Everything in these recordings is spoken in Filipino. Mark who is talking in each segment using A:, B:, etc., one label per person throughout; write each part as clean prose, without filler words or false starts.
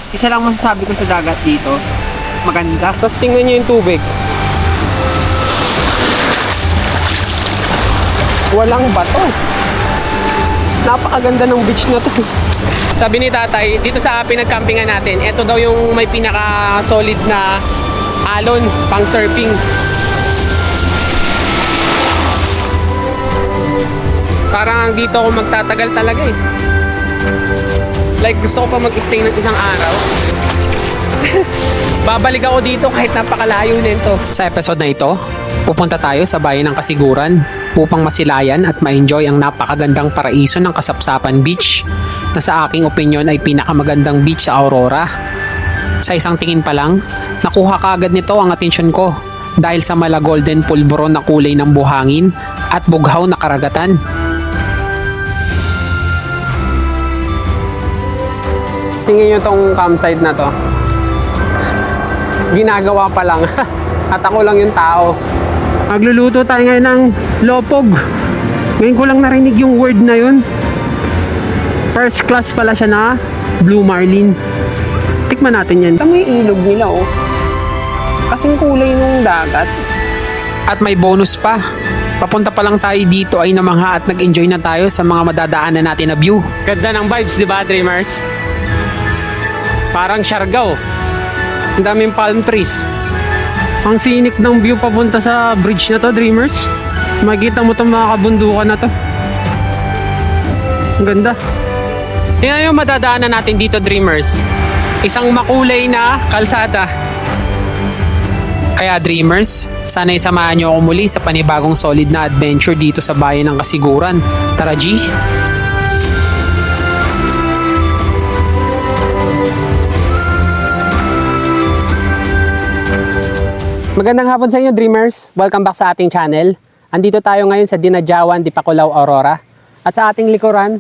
A: Isa lang masasabi ko sa dagat dito, maganda.
B: Tapos tingnan nyo yung tubig. Walang bato. Napakaganda ng beach na to. Sabi ni tatay, dito sa pinagcampingan natin, ito daw yung may pinaka-solid na alon pang surfing. Parang dito ako magtatagal talaga eh. Like gusto ko pa mag-stay ng isang araw. Babalik ako dito kahit napakalayo nito. Sa episode na ito, pupunta tayo sa bayan ng Kasiguran upang masilayan at ma-enjoy ang napakagandang paraiso ng Kasapsapan Beach na sa aking opinion ay pinakamagandang beach sa Aurora. Sa isang tingin pa lang, nakuha kaagad nito ang atensyon ko dahil sa mala golden pulburon na kulay ng buhangin at bughaw na karagatan. Tingnan nyo tong campsite na to. Ginagawa pa lang. At ako lang yung tao. Magluluto tayo ngayon ng lopog. Ngayon ko lang narinig yung word na yun. First class pala siya na Blue Marlin. Tikman natin yan. Ito yung ilog nila oh. Kasing kulay ng dagat. At may bonus pa. Papunta pa lang tayo dito ay namangha at nag-enjoy na tayo sa mga madadaanan natin na view. Ganda ng vibes, di ba, Dreamers? Parang Siargao. Ang daming palm trees. Ang sinik ng view papunta sa bridge na to, Dreamers. Makikita mo itong mga kabundukan na to. Ang ganda. Tingnan yung madadaanan natin dito, Dreamers. Isang makulay na kalsada. Kaya Dreamers, sana isamahan nyo ako muli sa panibagong solid na adventure dito sa bayan ng Kasiguran. Tara G! Magandang hapon sa inyo, Dreamers. Welcome back sa ating channel. Andito tayo ngayon sa Dinajawan, Dipakulaw, Aurora. At sa ating likuran,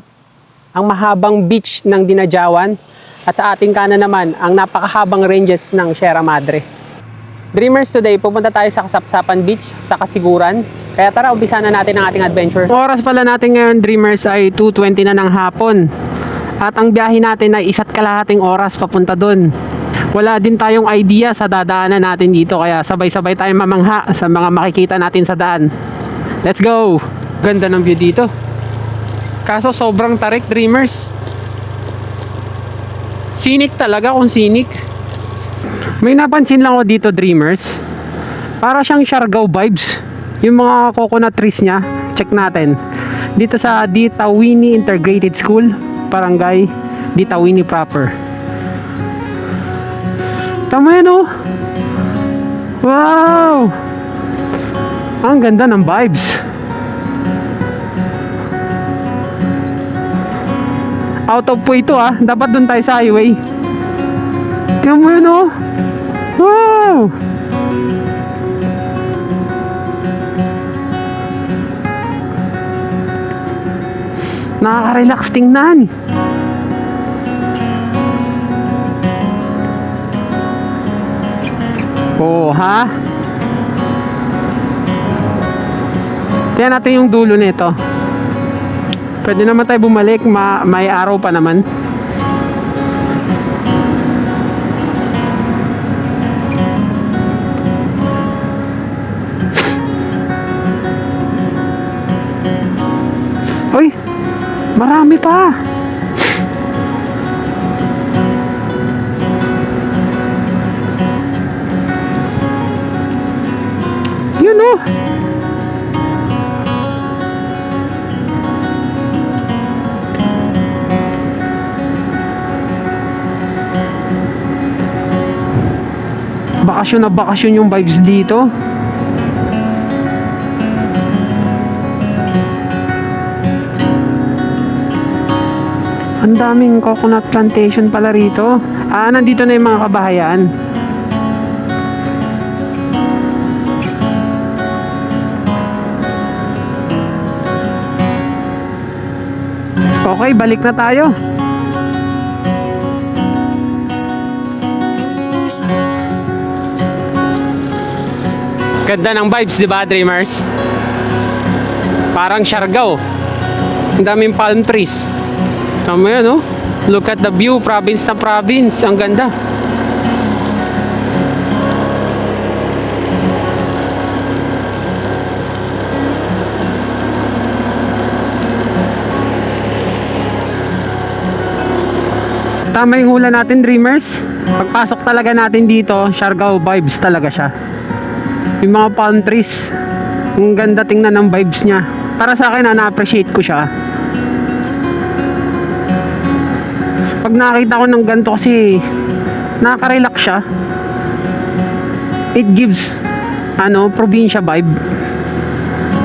B: ang mahabang beach ng Dinajawan. At sa ating kanan naman, ang napakahabang ranges ng Sierra Madre. Dreamers, today pupunta tayo sa Kasapsapan Beach sa Kasiguran. Kaya tara, umpisa na natin ang ating adventure. Ang oras pala natin ngayon, Dreamers, ay 2:20 na ng hapon. At ang biyahe natin ay 1.5 oras papunta doon. Wala din tayong idea sa dadaanan natin dito, kaya sabay-sabay tayong mamangha sa mga makikita natin sa daan. Let's go! Ganda ng view dito. Kaso sobrang tarik, Dreamers. Scenic talaga kung scenic. May napansin lang ako dito, Dreamers. Para siyang Siargao vibes. Yung mga coconut trees niya. Check natin. Dito sa Ditawini Integrated School, Barangay Ditawini proper. Tama yan oh. Wow! Ang ganda ng vibes. Out of po ito ah. Dapat dun tayo sa highway. Tingnan mo yun oh. Wow! Nakaka-relax tingnan. Oh, ha? Tingnan natin yung dulo nito. Pwede naman tayo bumalik, may araw pa naman. Uy, marami pa. Yun oh. Bakasyon na bakasyon yung vibes dito. Ang daming coconut plantation pala rito. Nandito na yung mga kabahayan. Okay, balik na tayo. Ganda ng vibes, di ba, Dreamers? Parang Siargao. Ang daming palm trees. Tama yan, oh. Look at the view, province na province. Ang ganda. Tama yung hula natin, dreamers. Pagpasok talaga natin dito, Siargao vibes talaga siya. Yung mga palm trees, ang ganda tingnan ng vibes niya. Para sa akin, na-appreciate ko siya. Pag nakita ko ng ganito kasi nakaka-relax siya. It gives probinsya vibe.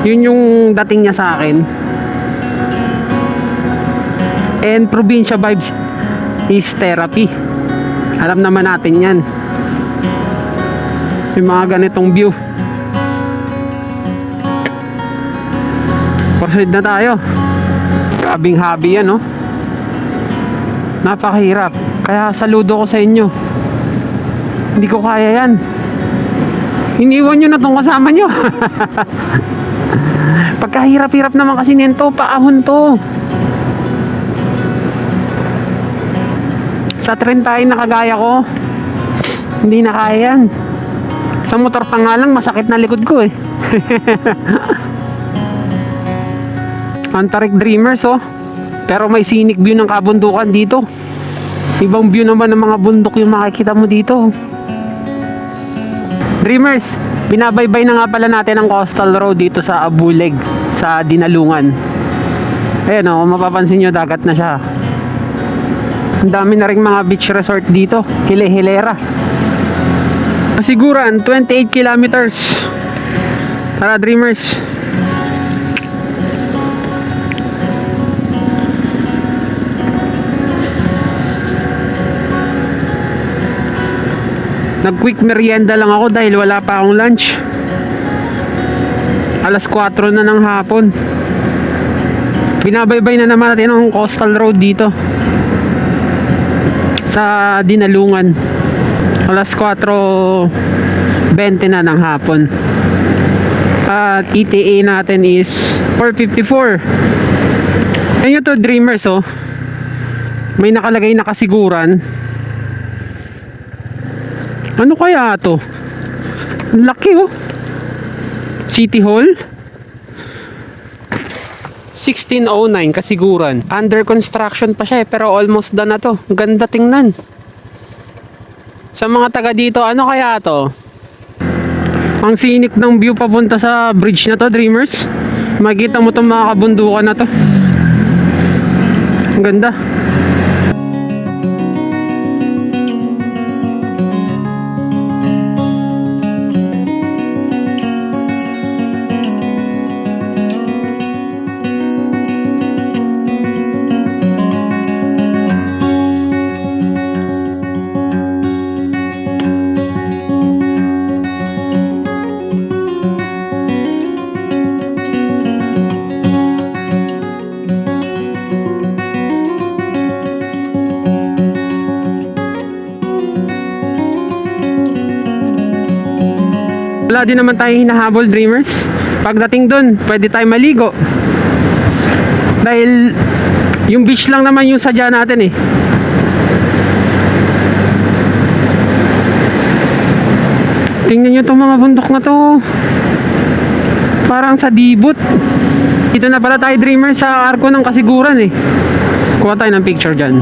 B: Yun yung dating niya sa akin. And probinsya vibes is therapy. Alam naman natin yan. Yung mga ganitong view. Proceed na tayo. Grabing hobby yan, no? Napakahirap. Kaya saludo ko sa inyo. Hindi ko kaya yan. Iniwan nyo na tong kasama nyo. Pagkahirap-hirap naman kasi nito, paahon to. Sa trend tayo na kagaya ko, hindi na kaya yan. Sa motor pa nga lang, masakit na likod ko eh. Antarik dreamers, oh. Pero may scenic view ng kabundukan dito. Ibang view naman ng mga bundok yung makikita mo dito. Dreamers, binabaybay na nga pala natin ang coastal road dito sa Abuleg, sa Dinalungan. Ayan, oh, mapapansin nyo, dagat na siya. Ang dami na rin mga beach resort dito. Hile-hilera. Masiguran, 28 kilometers. Tara, dreamers. Nag-quick merienda lang ako dahil wala pa akong lunch. Alas 4 na ng hapon. Binabaybay na naman natin ang coastal road dito sa Dinalungan. Alas 4:20 na ng hapon. At ETA natin is 4:54. Ayun to, dreamers, oh. May nakalagay na kasiguran. Ano kaya to? Laki, oh. City Hall 1609 kasiguran. Under construction pa siya eh, pero almost done na to. Ganda tingnan. Sa mga taga dito, ano kaya to? Ang scenic ng view papunta sa bridge na to, dreamers. Makikita mo itong mga kabundukan na to. Ang ganda. Wala din naman tayo hinahabol, dreamers. Pagdating doon, pwede tayo maligo. Dahil yung beach lang naman yung sadya natin eh. Tingnan nyo itong mga bundok na to. Parang sa Dibut. Dito na pala tayo, dreamers, sa arko ng kasiguran eh. Kuha tayo ng picture dyan.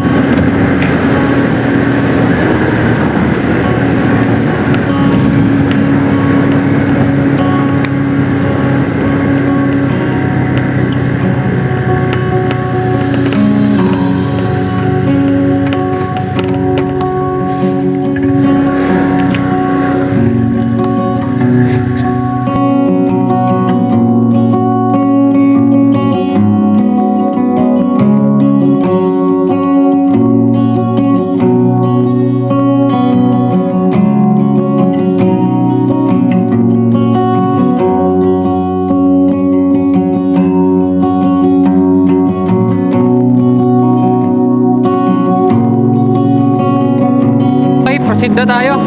B: Proceed na tayo.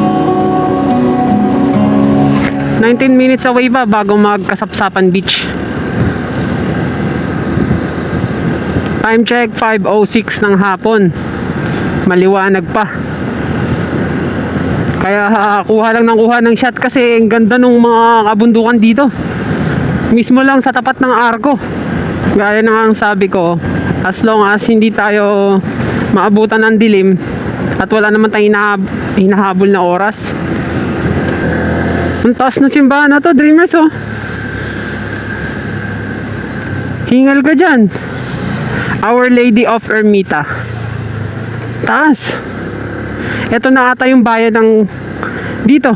B: 19 minutes away pa bago magkasapsapan beach. Time check 5:06 ng hapon. Maliwanag pa. Kaya kuha lang ng kuha ng shot kasi ang ganda ng mga kabundukan dito. Mismo lang sa tapat ng arko. Gaya na ang sabi ko, as long as hindi tayo maabutan ng dilim at wala naman tayong hinahabol na oras. Ang taas ng simbahan na to, Dreamers, oh. Hingal ka dyan. Our Lady of Ermita. Taas. Ito na ata yung bayan ng dito.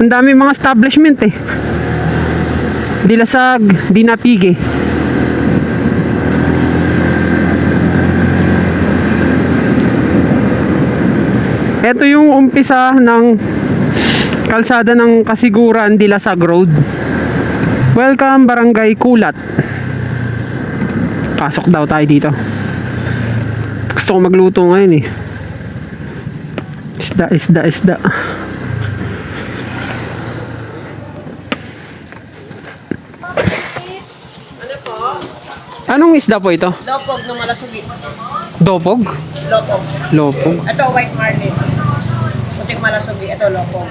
B: Ang dami mga establishment eh. Dilasag, Dinapige. Ito yung umpisa ng kalsada ng Kasiguran, Dilasag Road. Welcome Barangay Kulat. Pasok daw tayo dito. Gusto ko magluto ngayon eh. Isda.
A: Ano po?
B: Anong isda po ito?
A: Lopog ng malasugi.
B: Dopog?
A: Lopog.
B: Lopog.
A: Ito, white marlin. Puting malasugi. Ito, lopog.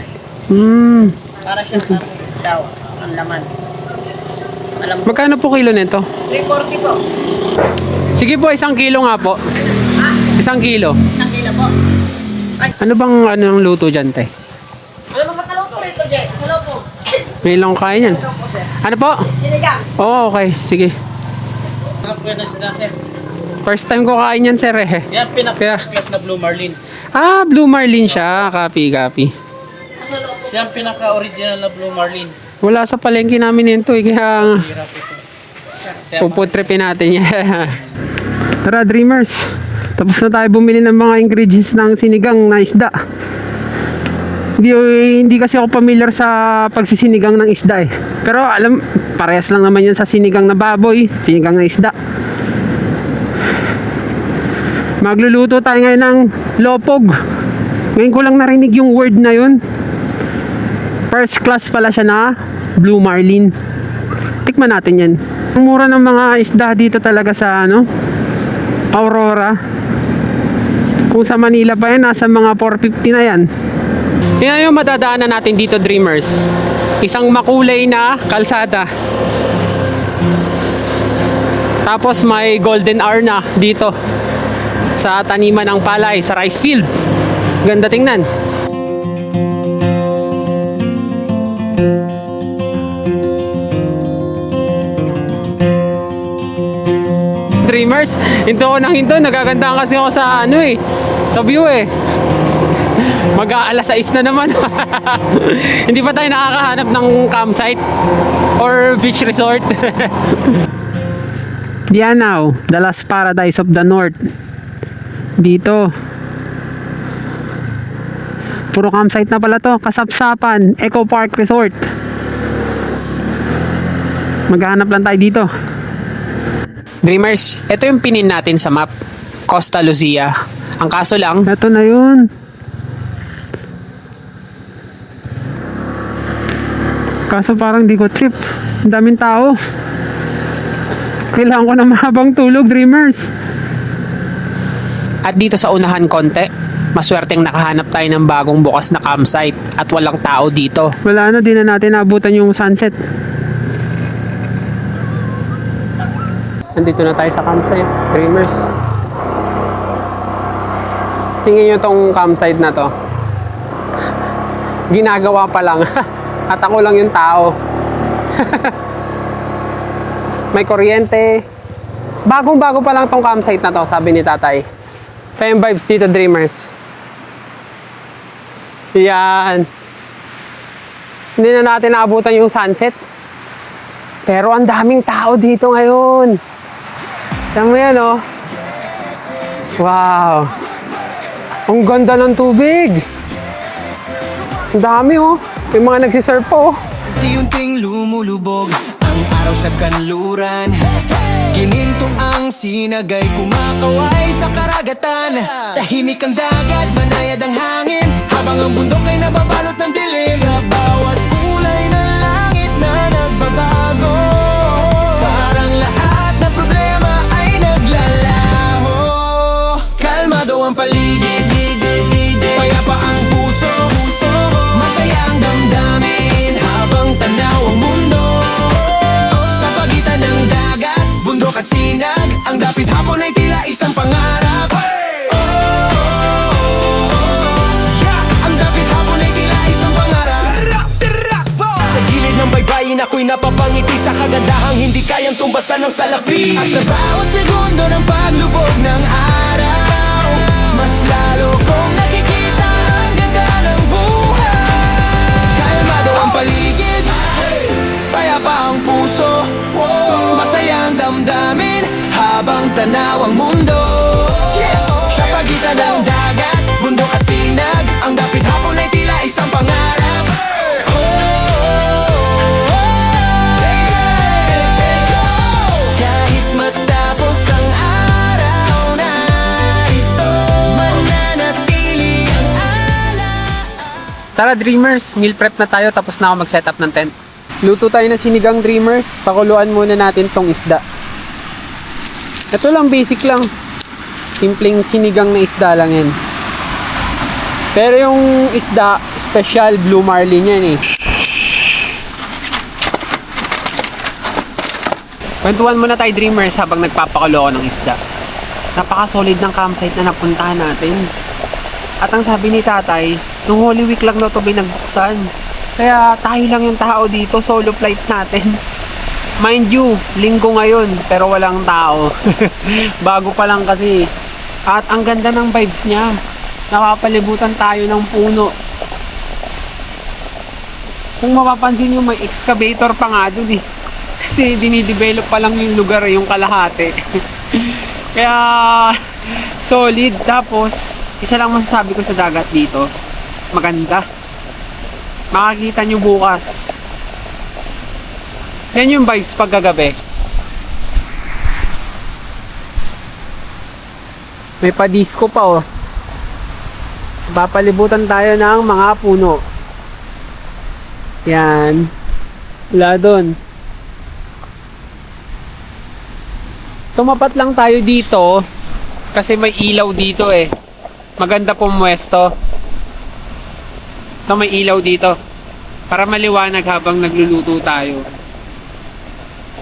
A: Para siyang daw. Ang laman. Alam mo.
B: Magkano po kilo nito?
A: 340 po.
B: Sige po, 1 kilo nga po.
A: Ha?
B: 1 kilo.
A: Isang kilo po. Ay,
B: Ano bang anong luto dyan, te?
A: ano ba mataluto rito, Jay? Sa lopog.
B: May ilang kain yan.
A: Ito po, sir.
B: Ano po?
A: Sinigang.
B: Oo, okay. Sige.
C: Sarap po yan ang sila, sir.
B: First time ko kain yan, sir eh.
C: Yan,
B: Kaya-
C: pinaka-class na Blue Marlin.
B: Ah, Blue Marlin siya. Copy.
A: Ano lopog?
C: Siya ang pinaka-original na Blue Marlin.
B: Wala sa palengke namin nito eh. Kaya
C: Hirap ito. Kaya
B: puputripin natin yan. Tara, Dreamers. Tapos na tayo bumili ng mga ingredients ng sinigang na isda. Hindi kasi ako familiar sa pagsisinigang ng isda eh. Pero alam, parehas lang naman yun sa sinigang na baboy, sinigang na isda. Magluluto tayo ngayon ng lopog. Ngayon ko lang narinig yung word na yun. First class pala siya na Blue Marlin. Tikman natin yan. Ang mura ng mga isda dito talaga sa Aurora. Kung sa Manila pa yan, nasa mga 450 na yan. Yan yung madadaanan natin dito, Dreamers. Isang makulay na kalsada. Tapos may golden hour na dito sa taniman ng palay, sa rice field. Ganda tingnan. Dreamers, hinto ko ng hinto, nagagandahan kasi ako sa sa view eh. Mag-aalas 6 na naman. Hindi pa tayo nakakahanap ng campsite or beach resort. Dianaw, the last paradise of the north. Dito. Puro campsite na pala to. Kasapsapan, Eco Park Resort. Maghahanap lang tayo dito. Dreamers, ito yung pinin natin sa map. Costa Luzia. Ang kaso lang, ito na yun. Kaso parang di ko trip. Ang daming tao. Kailangan ko na mahabang tulog, Dreamers. At dito sa unahan konti, maswerteng nakahanap tayo ng bagong bukas na campsite at walang tao dito. Wala na, di na natin naabutan yung sunset. Nandito na tayo sa campsite, Dreamers. Tingin nyo tong campsite na to. Ginagawa pa lang. At ako lang yung tao. May kuryente. Bagong-bago pa lang tong campsite na to, sabi ni tatay. Kaya yung vibes dito, Dreamers. Yan. Hindi na natin naabutan yung sunset. Pero ang daming tao dito ngayon. Tignan mo yan, oh. Wow. Ang ganda ng tubig. Ang dami, oh. May mga nagsisurf po, oh.
D: Unti-unting lumulubog ang araw sa kanluran. Gininto ang sinagay, kumakaway sa karagatan. Tahimik ang dagat, banayad ang hangin, habang ang bundok ay nababalot ng dilim. Sa bawat kulay ng langit na nagbabago, parang lahat ng problema ay naglalaro. napapangiti sa kagandahang hindi kayang tumbasan ng salapi. At sa bawat segundo ng paglubog ng araw, mas lalo kong nakikita ang ganda ng buhay. Kalmado ang paligid, payapa ang puso, masaya ang damdamin habang tanaw ang mundo. Sa pagitan ng dagat, bundok at sinag, ang dapit hapon ay tila isang pangarap. Kahit matapos ang araw na ito, mananatili ang alaala.
B: Tara Dreamers, meal prep na tayo, tapos na ako mag-setup ng tent. Luto tayo ng sinigang Dreamers, pakuluan muna natin tong isda. Ito lang, basic lang. Simpleng sinigang na isda lang yan. Pero yung isda, special blue marlin yan eh. Kwentuhan muna tayo Dreamers habang nagpapakulo ako ng isda. Napaka-solid ng campsite na napuntahan natin. At ang sabi ni tatay, nung Holy Week lang daw ito binagbuksan. Kaya tayo lang yung tao dito, solo flight natin. Mind you, linggo ngayon, pero walang tao. Bago pa lang kasi. At ang ganda ng vibes niya. Napapalibutan tayo ng puno. Kung mapapansin nyo, may excavator pa nga dun eh. Kasi dinidevelop pa lang yung lugar, yung kalahati. Kaya solid. Tapos, isa lang masasabi ko sa dagat dito, maganda. Makakita nyo bukas. Yan yung vibes pagkagabi. May pa-disco pa oh. Papalibutan tayo ng mga puno. Yan. Wala doon. Tumapat lang tayo dito kasi may ilaw dito eh. Maganda pumwesto. Ito may ilaw dito para maliwanag habang nagluluto tayo.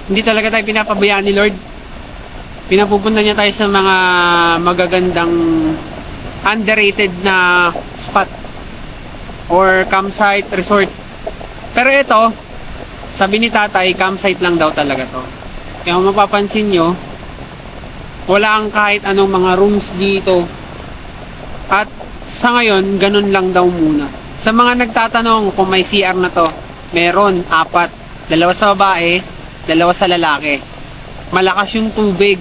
B: Hindi talaga tayo pinapabayaan ni Lord. Pinapupunta niya tayo sa mga magagandang underrated na spot or campsite, resort. Pero ito, sabi ni tatay, campsite lang daw talaga to. Kaya kung mapapansin nyo, wala ang kahit anong mga rooms dito. At sa ngayon, ganun lang daw muna. Sa mga nagtatanong kung may CR na to, meron, 4. 2 sa babae, 2 sa lalaki. Malakas yung tubig.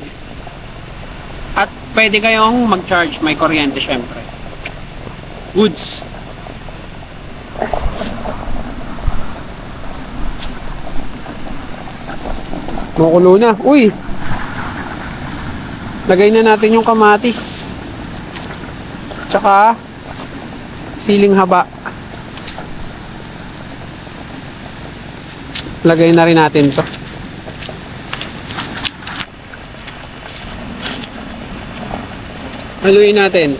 B: At pwede kayong mag-charge, may kuryente syempre. Goods. Makulo na. Uy! Lagay na natin yung kamatis. Tsaka siling haba. Lagay na rin natin to. Haluin natin.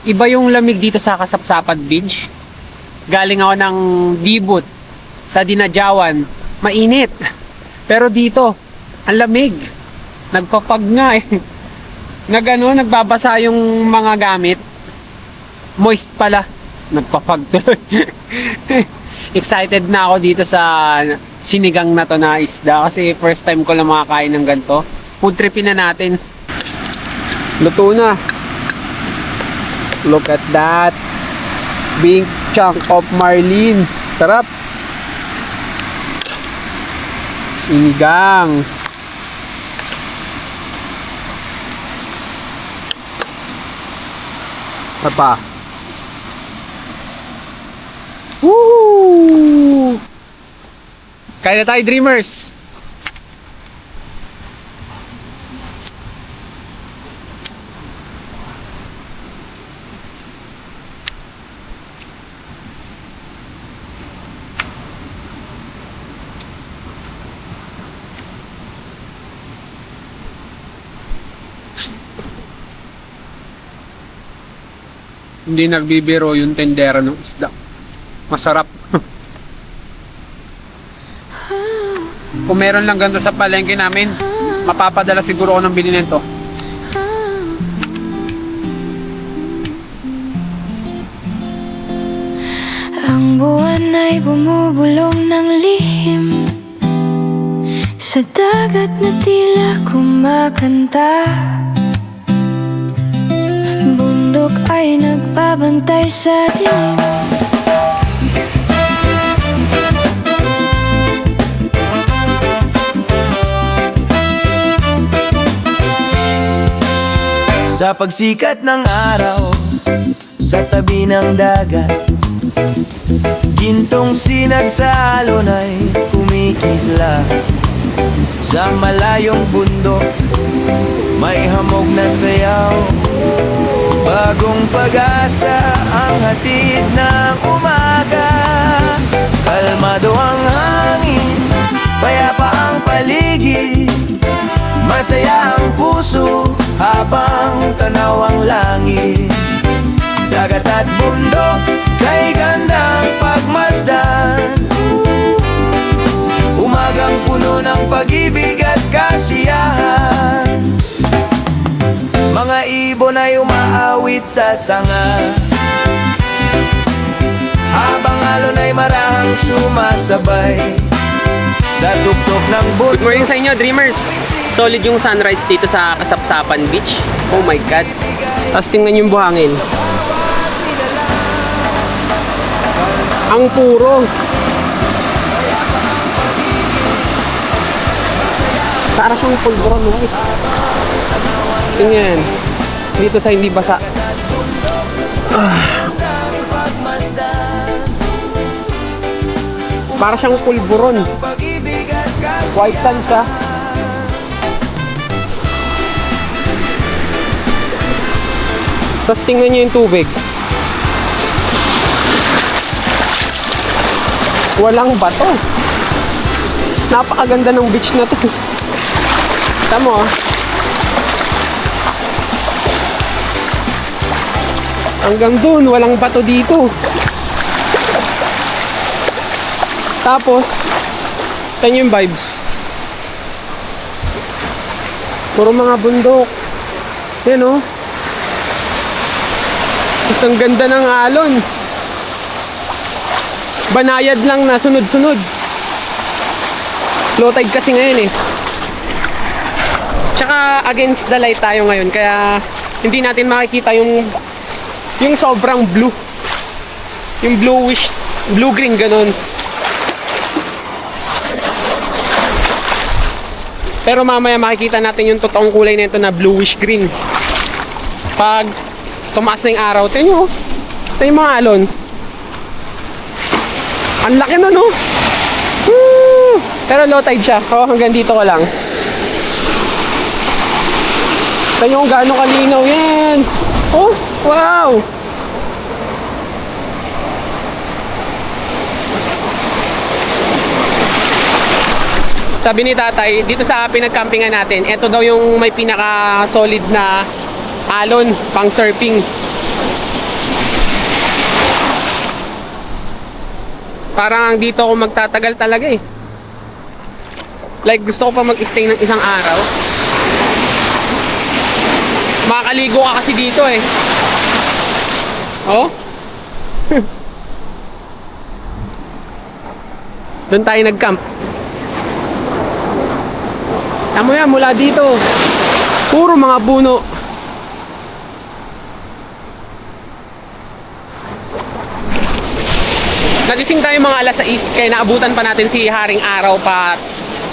B: Iba yung lamig dito sa Kasapsapan Beach. Galing ako ng Dibut sa Dinadjawan. Mainit. Pero dito, ang lamig. Nagpapag nga eh. Nagbabasa yung mga gamit. Moist pala. Nagpapag tuloy. Excited na ako dito sa sinigang na to na isda kasi first time ko lang makakain ng ganito. Food tripin na natin. Luto na. Look at that. Big chunk of marlin. Sarap. Sinigang. Sarap pa. Woo! Kaya na tayo, Dreamers! Hindi nagbibiro yung tendera ng isda. Masarap. Kung meron lang ganito sa palengke namin, mapapadala siguro ako ng bili nito.
E: Ang buwan ay bumubulong ng lihim sa dagat na tila kumakanta. Bundok ay nagbabantay sa dilim.
D: Sa pagsikat ng araw, sa tabi ng dagat, gintong sinagsalon ay kumikisla. Sa malayong bundok, may hamog na sayaw. Bagong pag-asa ang hatid ng umaga. Kalmado ang hangin, payapa ang paligid. Masaya ang puso habang tanaw ang langit. Dagat at bundok, kay gandang pagmasdan. Umagang puno ng pag-ibig at kasiyahan. Mga ibon ay umaawit sa sanga, habang alon ay marahang sumasabay sa tuktok ng bundok.
B: Good morning sa inyo, Dreamers! Solid yung sunrise dito sa Kasapsapan Beach. Oh my God! Tapos tingnan yung buhangin. Ang puro. Para siyang pulburon white. Tingnan. Dito sa hindi basa. Para siyang pulburon. White sand siya. Tapos tingnan nyo yung tubig. Walang bato. Napakaganda ng beach na to. Tama. Hanggang dun, walang bato dito. Tapos, tingnan yung vibes. Puro mga bundok. Yan o. Ang ganda ng alon. Banayad lang na sunod-sunod. Low tide kasi ngayon eh. Tsaka against the light tayo ngayon, kaya hindi natin makikita yung sobrang blue. Yung bluish, blue-green ganun. Pero mamaya makikita natin yung totoong kulay nito na bluish green. Pag tumaas na yung araw, tingnan nyo. Ito yung mga alon. Ang laki na, no? Woo! Pero low tide siya. Oh, hanggang dito ko lang. Tingnan nyo kung gaano kalinaw yan. Oh, wow! Sabi ni tatay, dito sa pinagcampingan natin, ito daw yung may pinaka-solid na alon, pang surfing. Parang dito ako magtatagal talaga eh. Like gusto ko pa mag-stay ng isang araw. Makakaligo ka kasi dito eh. Oh? Doon tayo nag-camp. Tamo yan, mula dito. Puro mga puno. Nagising tayo mga alas 6, kaya naabutan pa natin si Haring Araw pa.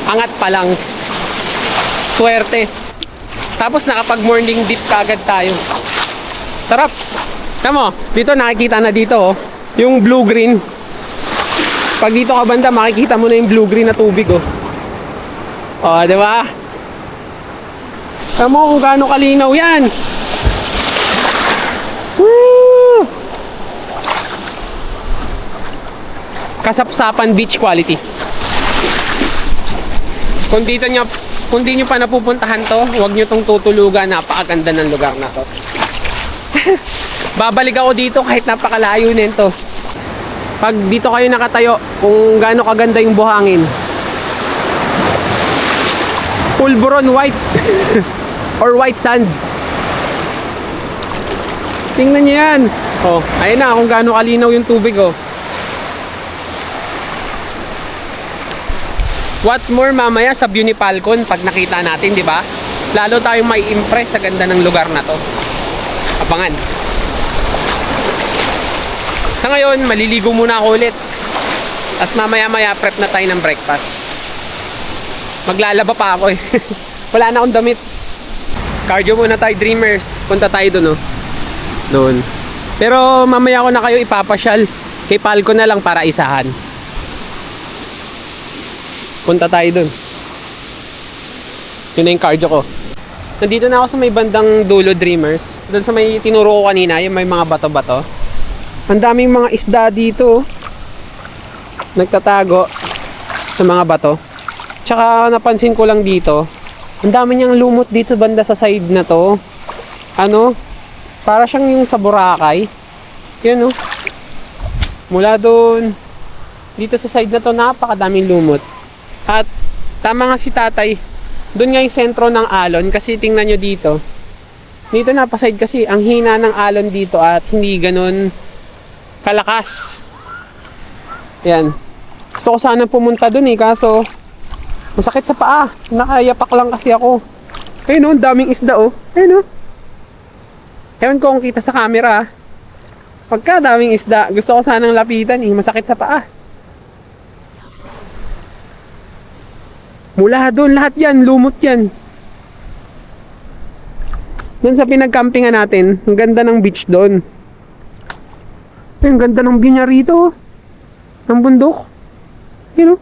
B: Angat pa lang. Swerte. Tapos nakapag morning dip kagad tayo. Sarap. Tamo, dito nakikita na dito oh, yung blue-green. Pag dito ka banda, makikita mo na yung blue-green na tubig oh. Oh, di ba? Tamo kung gaano kalinaw yan. Woo! Kasapsapan beach quality. Kung di nyo pa napupuntahan to, huwag nyo tong tutulugan. Napakaganda ng lugar na to. Babalik ako dito kahit napakalayo nito. Pag dito kayo nakatayo, kung gaano kaganda yung buhangin. Pulburon white. Or white sand. Tingnan nyo yan. Oh, ayun na kung gaano kalinaw yung tubig oh. What more mamaya sa View ni Falcon pag nakita natin, di ba? Lalo tayong may impress sa ganda ng lugar na to. Abangan. Sa ngayon, maliligo muna ako ulit. Tapos mamaya-maya prep na tayo ng breakfast. Maglalaba pa ako eh. Wala na akong damit. Cardio muna tayo, Dreamers. Punta tayo doon, oh. Doon. Pero mamaya ko na kayo ipapasyal. Kay Falcon na lang para isahan. Punta tayo dun. Yun na yung cardio ko. Nandito na ako sa may bandang dulo, Dreamers. Doon sa may tinuro ko kanina, yung may mga bato-bato. Ang daming mga isda dito. Nagtatago sa mga bato. Tsaka napansin ko lang dito, ang dami niyang lumot dito banda sa side na to. Ano? Para siyang yung sa Boracay. Yun, oh. Mula doon, dito sa side na to, napakadaming lumot. At tama nga si tatay, doon nga yung sentro ng alon. Kasi tingnan nyo dito, dito napaside kasi ang hina ng alon dito at hindi ganun kalakas. Yan. Gusto ko sana pumunta doon eh, kaso masakit sa paa. Nakayapak lang kasi ako. Ayun, oh, daming isda, oh. Ayun, oh. Ewan ko kung kita sa camera, ah. Pagka daming isda, gusto ko sanang lapitan eh, masakit sa paa. Mula doon, lahat yan, lumot yan. Doon sa pinagcampingan natin, ang ganda ng beach doon. Ay, ang ganda ng view niya rito, ng bundok. You know?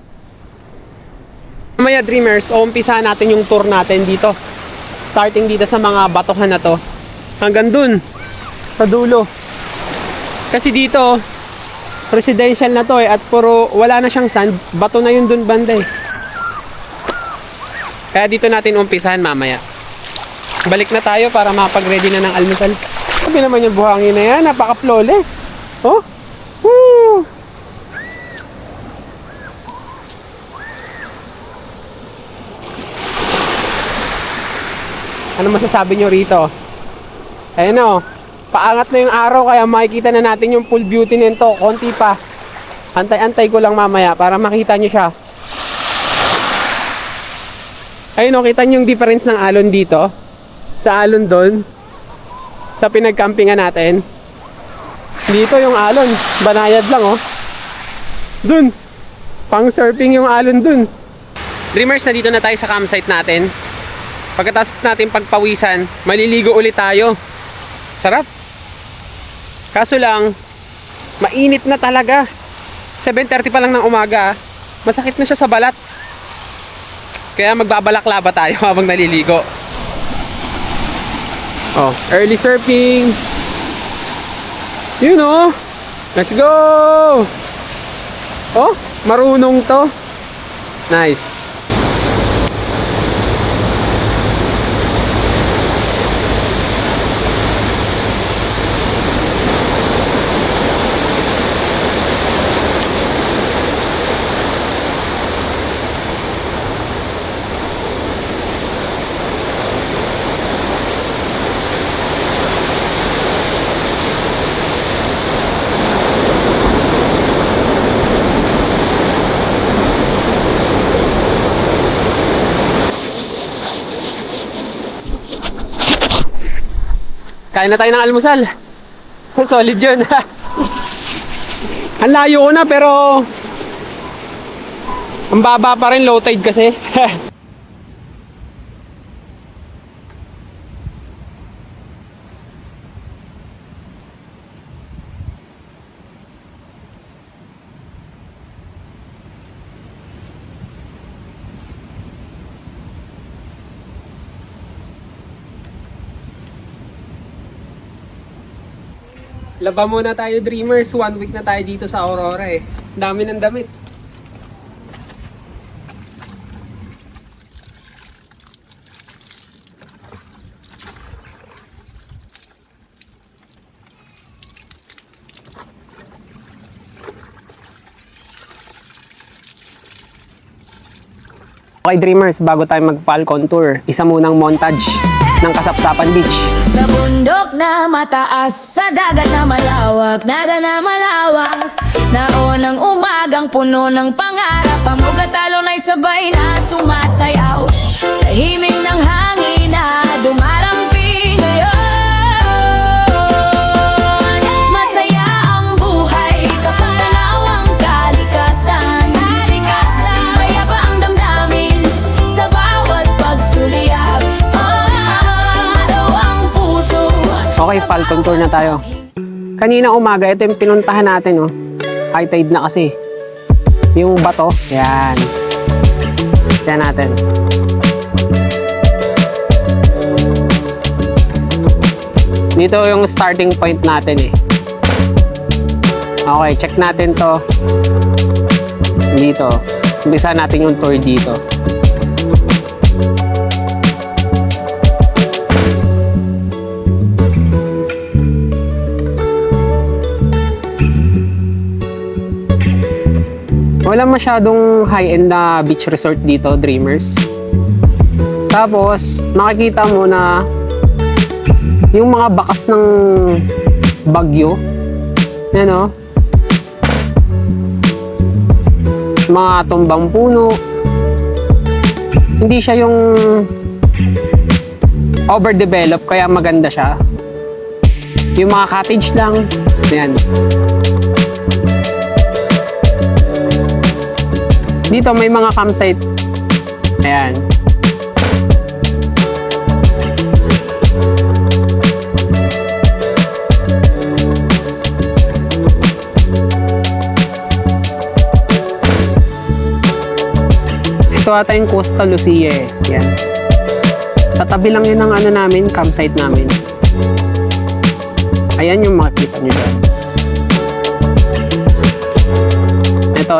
B: Mamaya, Dreamers, umpisahan natin yung tour natin dito. Starting dito sa mga batohan na to. Hanggang dun, sa dulo. Kasi dito, residential na to eh, at puro, wala na siyang sand, bato na yun dun banda eh. Kaya dito natin umpisahan mamaya. Balik na tayo para makapag-ready na ng almusal. Sabi naman yung buhangin na yan, napaka-flawless. Oh! Woo! Ano masasabi nyo rito? Ayan o, paangat na yung araw kaya makikita na natin yung full beauty nito. Konti pa. Antay-antay ko lang mamaya para makita nyo siya. Ayun o, kita nyo yung difference ng alon dito. Sa alon doon. Sa pinagcampingan natin. Dito yung alon. Banayad lang o. Dun. Pang surfing yung alon dun. Dreamers, na dito na tayo sa campsite natin. Pagkatapos natin pagpawisan, maliligo ulit tayo. Sarap. Kaso lang, mainit na talaga. 7:30 pa lang ng umaga. Masakit na siya sa balat. Kaya magbabalaklaba tayo habang naliligo. Oh, early surfing. You know. Let's go. Oh, marunong to. Nice. Kain na tayo ng almusal. Solid yun. Ang layo ko na pero ang baba pa rin, low tide kasi. Laba muna tayo, Dreamers. 1 week na tayo dito sa Aurora eh. Dami ng damit. Okay, Dreamers, bago tayo mag-Falcon tour, isa munang montage. ng Kasapsapan Beach.
E: Sa bundok na mataas, sa dagat na malawak, naon ang umagang puno ng pangarap, pamugat talon ay sabay na sumasayaw. Sa himig ng hangin na dumaramping ngayon, masaya ang buhay kapag tanaw ang kalikasan. Kaya pa ang damdamin sa bawat pagsuliyap. Araw ang puso.
B: Okay, Falcon tour na tayo. Kanina umaga, ito yung pinuntahan natin, oh. High tide na kasi. Yung bato, yan. Yan natin. Dito yung starting point natin, eh. Okay, check natin to. Dito. Umpisa natin yung tour dito. Wala masyadong high-end na beach resort dito, Dreamers. Tapos, makikita mo na yung mga bakas ng bagyo. Yan, o. Mga tumbang puno. Hindi siya yung overdeveloped, kaya maganda siya. Yung mga cottage lang. Yan. Dito may mga campsite. Ayan. Ito ata yung Costa Lucia, eh. Yan. Tatabi lang yun ng ano namin, campsite namin. Ayan yung makikita nyo dyan.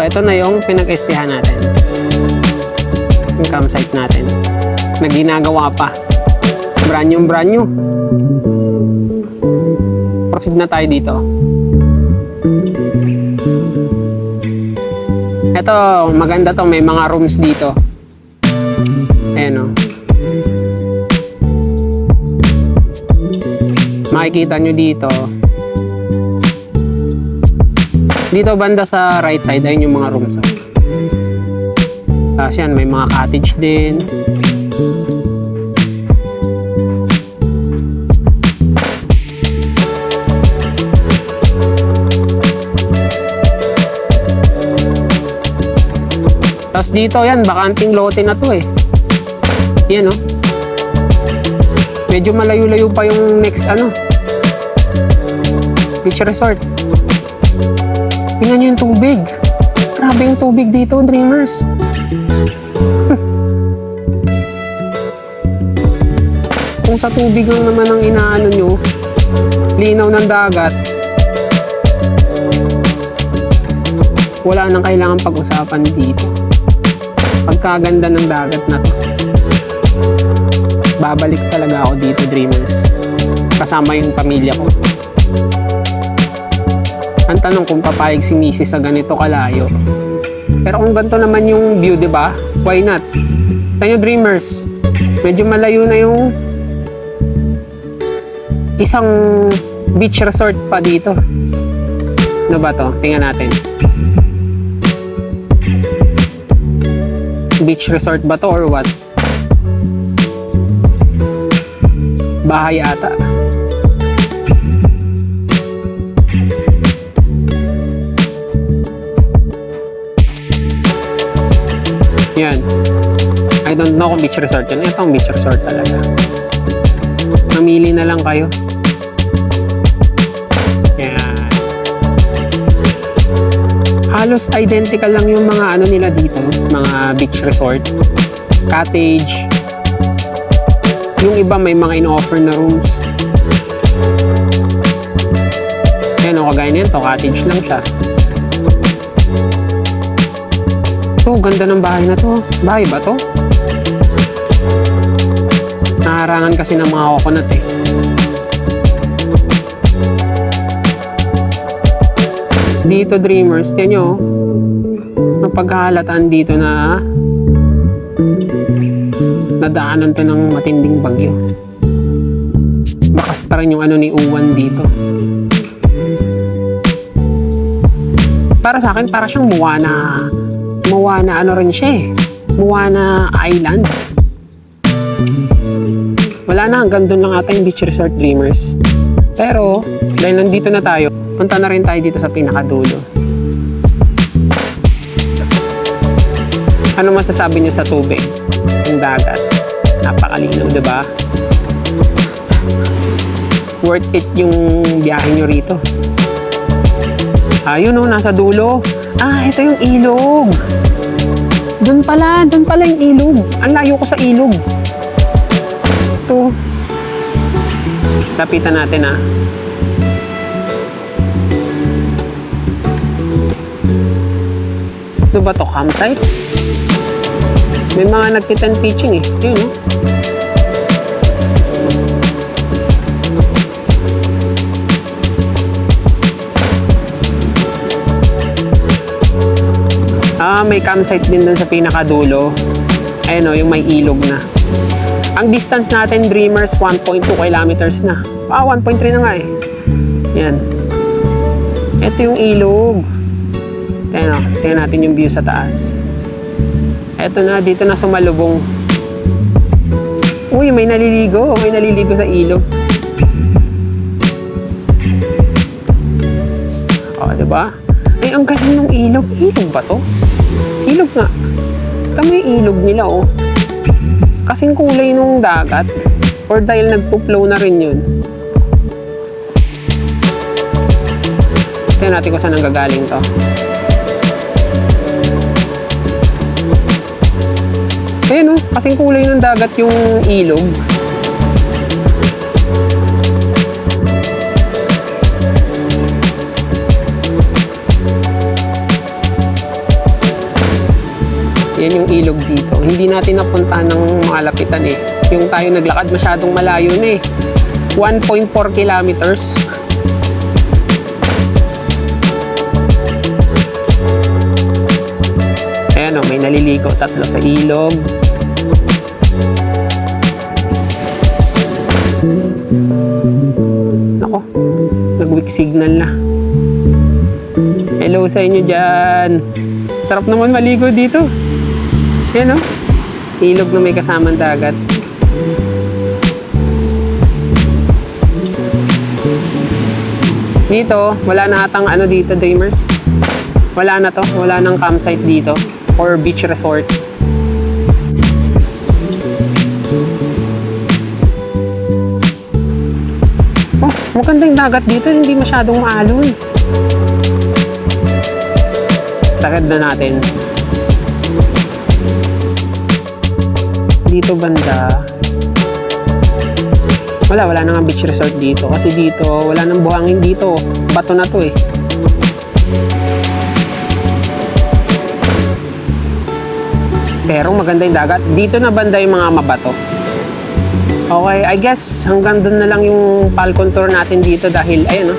B: Ito na yung pinag-estihan natin. Yung campsite natin. Na ginagawa pa. Brand new. Proceed na tayo dito. Ito, maganda to. May mga rooms dito. Ayan, o. Makikita nyo dito. Dito banda sa right side, ayun yung mga rooms. Tapos yan, may mga cottage din. Tapos dito yan, bakanting lote na to, eh. Yan, oh. Medyo malayo-layo pa yung next beach resort. Tingnan nyo yung tubig. Grabe yung tubig dito, Dreamers. Kung sa tubig lang naman ang inaano nyo, linaw ng dagat, wala nang kailangan pag-usapan dito. Pagkaganda ng dagat na to. Babalik talaga ako dito, Dreamers. Kasama yung pamilya ko. Ang tanong kung papayag si Mrs. sa ganito kalayo. Pero kung ganito naman yung view, di ba? Why not? Tayo, Dreamers. Medyo malayo na yung isang beach resort pa dito. Ano ba to? Tingnan natin. Beach resort ba to or what? Bahay ata. Yan. I don't know kung beach resort yun. Ito ang beach resort talaga. Mamili na lang kayo. Yan. Halos identical lang yung mga ano nila dito. Mga beach resort. Cottage. Yung iba may mga in-offer na rooms. Yan o, kagaya nito. Cottage lang siya. So, ganda ng bahay na to. Bahay ba to? Naharangan kasi ng mga coconut, eh. Dito, Dreamers, tiyan nyo, mapagkahalataan dito na nadaanan to ng matinding bagyo. malakas pa rin yung ano ni Uwan dito. Para sa akin, para siyang Moana ano rin siya eh. Moana Island. Wala na, hanggang doon lang ata yung beach resort, Dreamers. Pero, dahil nandito na tayo, punta na rin tayo dito sa pinakadulo. Ano masasabi niyo sa tubig? Yung dagat. Napakalinaw, diba? Worth it yung biyahe nyo rito. Ayun o, nasa dulo. Ito yung ilog. Doon pala yung ilog. Ang layo ko sa ilog. Ito. Lapitan natin Ano ba to? Campsite? May mga nagtitent pitching eh. Yun o. May campsite din dun sa pinakadulo. Ayun o, yung may ilog na. Ang distance natin, Dreamers, 1.2 kilometers na. 1.3 na nga eh. Yan. Ito yung ilog. Tingnan natin yung view sa taas. Ito na, dito na sumalubong. Uy, may naliligo. May naliligo sa ilog. Diba? Ay, ang galing ng ilog. Ilog ba to? Ilog nga. Tama yung ilog nila, oh. Kasing kulay nung dagat. Or dahil nagpo-flow na rin yun. Tingnan natin kung saan nanggagaling to. Ayun, oh. Kasing kulay ng dagat yung ilog. Yan yung ilog dito. Hindi natin napuntahan ng malapitan eh. Yung tayo naglakad masyadong malayo na eh. 1.4 kilometers. Ayan o, may naliligo 3 sa ilog. Nako, nag-weak signal na. Hello sa inyo dyan. Sarap naman maligo dito. Yan o. Ilog na may kasamang dagat. Dito, wala na atang ano dito, Dreamers. Wala na to. Wala nang campsite dito. Or beach resort. Oh, maganda yung dagat dito. Hindi masyadong maalon. Sagad na natin. Dito banda wala nang beach resort dito kasi dito wala nang buhangin dito, bato na to eh. Pero maganda yung dagat dito na banda, yung mga mabato. Okay, I guess hanggang doon na lang yung Falcon tour natin dito dahil ayun oh,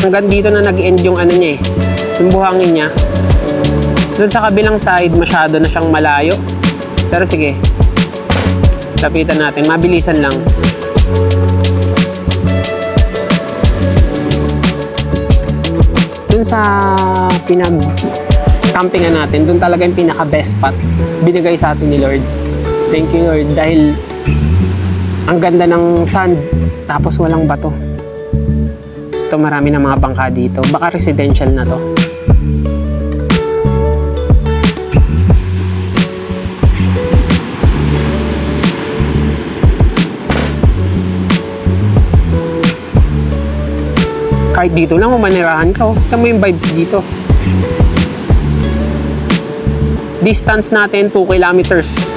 B: hanggang dito na nag-end yung ano niya eh, yung buhangin niya. Doon sa kabilang side masyado na siyang malayo. Pero sige, lapitan natin. Mabilisan lang. Dun sa pinag-campingan natin, dun talaga yung pinaka-best spot binigay sa atin ni Lord. Thank you, Lord. Dahil ang ganda ng sand, tapos walang bato. Ito, marami na mga bangka dito. Baka residential na to. Kahit dito lang umanirahan ka, oh. Ito mo yung vibes dito. Distance natin 2 kilometers.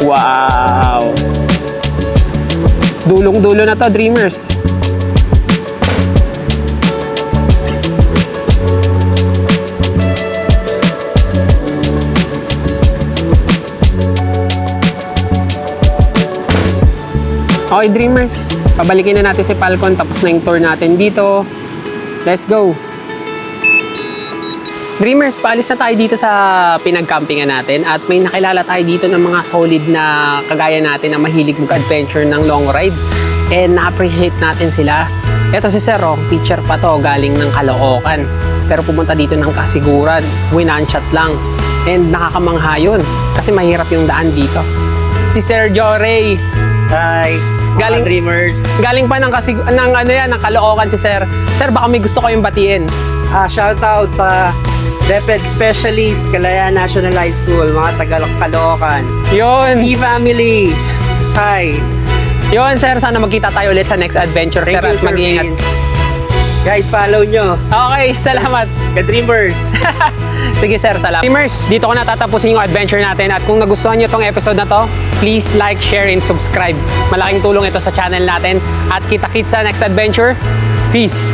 B: Wow! Dulong-dulo na to, Dreamers. Okay, Dreamers. Pabalikin na natin si Falcon, tapos na yung tour natin dito. Let's go! Dreamers, paalis na tayo dito sa pinag-campingan natin at may nakilala tayo dito ng mga solid na kagaya natin na mahilig mag-adventure ng long ride. And na-appreciate natin sila. Ito si Sir, teacher pa to, galing ng Caloocan. Pero pumunta dito ng Kasiguran, winanchat lang. And nakakamangha yun kasi mahirap yung daan dito. Si Sir Joray.
F: Hi,
B: Galing-
F: mga Dreamers.
B: Galing pa ng ng Caloocan si Sir. Sir, baka may gusto kayong batiin.
F: Shout out sa DepEd Specialist, Kalayaan National High School, mga taga Caloocan.
B: Yun.
F: E-Family. Hi.
B: Yun, Sir. Sana magkita tayo ulit sa next adventure, Sir. At
F: Sir
B: mag-iingat.
F: Vince. Guys, follow nyo.
B: Okay, salamat.
F: Ka-Dreamers.
B: Sige, Sir. Salamat. Dreamers, dito ko na tatapusin yung adventure natin. At kung nagustuhan nyo tong episode na to, please like, share, and subscribe. Malaking tulong ito sa channel natin. At kita-kits sa next adventure. Peace.